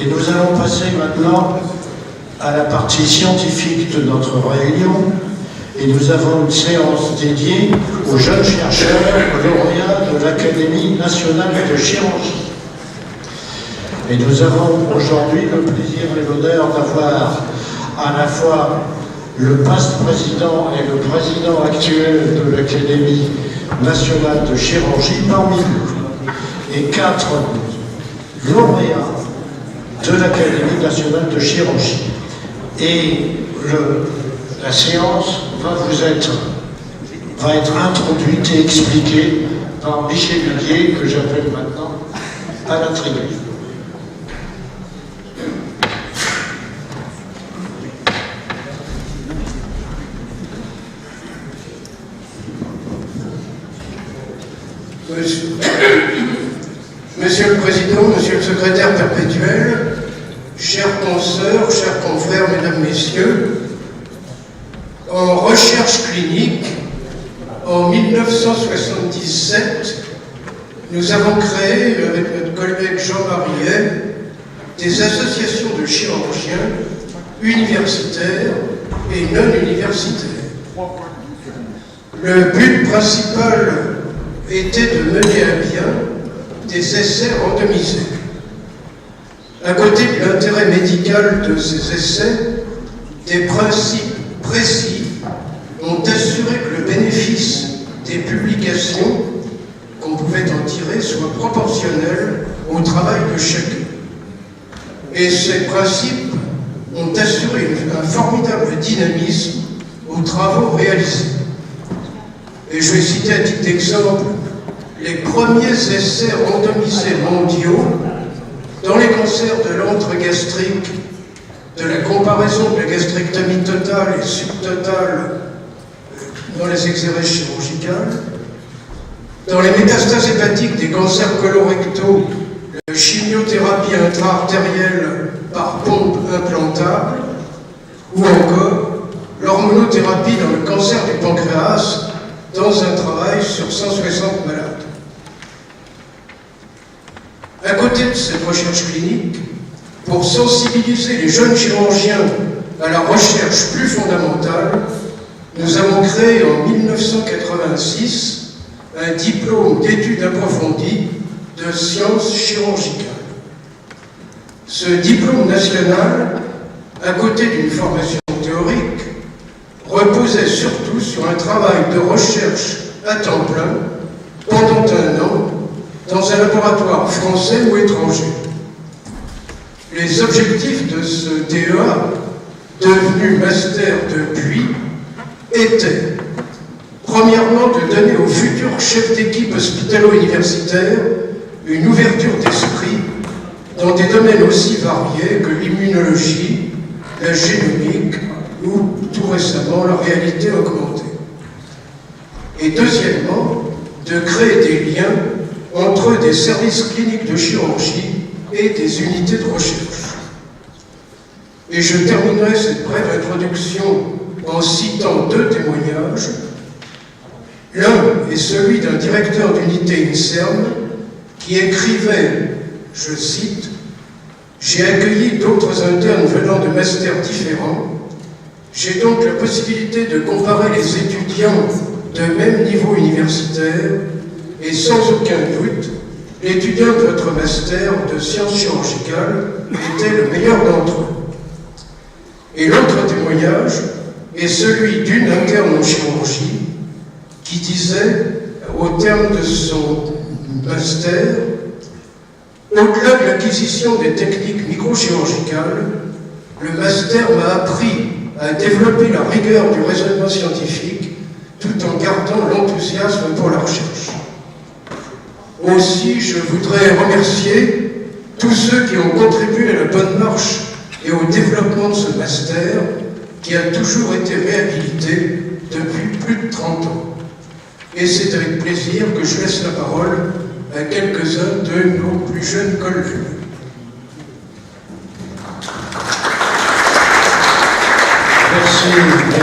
Et nous allons passer maintenant à la partie scientifique de notre réunion. Et nous avons une séance dédiée aux jeunes chercheurs lauréats de l'Académie nationale de chirurgie. Et nous avons aujourd'hui le plaisir et l'honneur d'avoir à la fois le vice-président et le président actuel de l'Académie nationale de chirurgie parmi nous, et 4 lauréats de l'Académie nationale de chirurgie. Et la séance va être introduite et expliquée par Michel Huguier, que j'appelle maintenant à la tribune. Monsieur le Président, Monsieur le Secrétaire perpétuel, chers consoeurs, chers confrères, Mesdames, Messieurs, en recherche clinique, en 1977, nous avons créé, avec notre collègue Jean-Marie Hay, des associations de chirurgiens universitaires et non universitaires. Le but principal était de mener à bien des essais randomisés. À côté de l'intérêt médical de ces essais, des principes précis ont assuré que le bénéfice des publications qu'on pouvait en tirer soit proportionnel au travail de chacun. Et ces principes ont assuré un formidable dynamisme aux travaux réalisés. Et je vais citer à titre d'exemple les premiers essais randomisés mondiaux dans les cancers de l'antre gastrique, de la comparaison de la gastrectomie totale et subtotale dans les exérèses chirurgicales, dans les métastases hépatiques des cancers colorectaux, la chimiothérapie intra-artérielle par pompe implantable, ou encore l'hormonothérapie dans le cancer du pancréas dans un travail sur 160 malades. À côté de cette recherche clinique, pour sensibiliser les jeunes chirurgiens à la recherche plus fondamentale, nous avons créé en 1986 un diplôme d'études approfondies de sciences chirurgicales. Ce diplôme national, à côté d'une formation théorique, reposait surtout sur un travail de recherche à temps plein pendant 1 an dans un laboratoire français ou étranger. Les objectifs de ce DEA, devenu master depuis, étaient premièrement de donner aux futurs chefs d'équipe hospitalo-universitaires une ouverture d'esprit dans des domaines aussi variés que l'immunologie, la génomique ou, tout récemment, la réalité augmentée. Et deuxièmement, de créer des liens entre des services cliniques de chirurgie et des unités de recherche. Et je terminerai cette brève introduction en citant 2 témoignages. L'un est celui d'un directeur d'unité INSERM qui écrivait, je cite, « J'ai accueilli d'autres internes venant de masters différents. J'ai donc la possibilité de comparer les étudiants de même niveau universitaire et sans aucun doute, l'étudiant de votre master de sciences chirurgicales était le meilleur d'entre eux. » Et l'autre témoignage est celui d'une interne en chirurgie qui disait, au terme de son master, « Au-delà de l'acquisition des techniques microchirurgicales, le master m'a appris à développer la rigueur du raisonnement scientifique tout en gardant l'enthousiasme pour la recherche. » Aussi, je voudrais remercier tous ceux qui ont contribué à la bonne marche et au développement de ce master qui a toujours été réhabilité depuis plus de 30 ans. Et c'est avec plaisir que je laisse la parole à quelques-uns de nos plus jeunes collègues.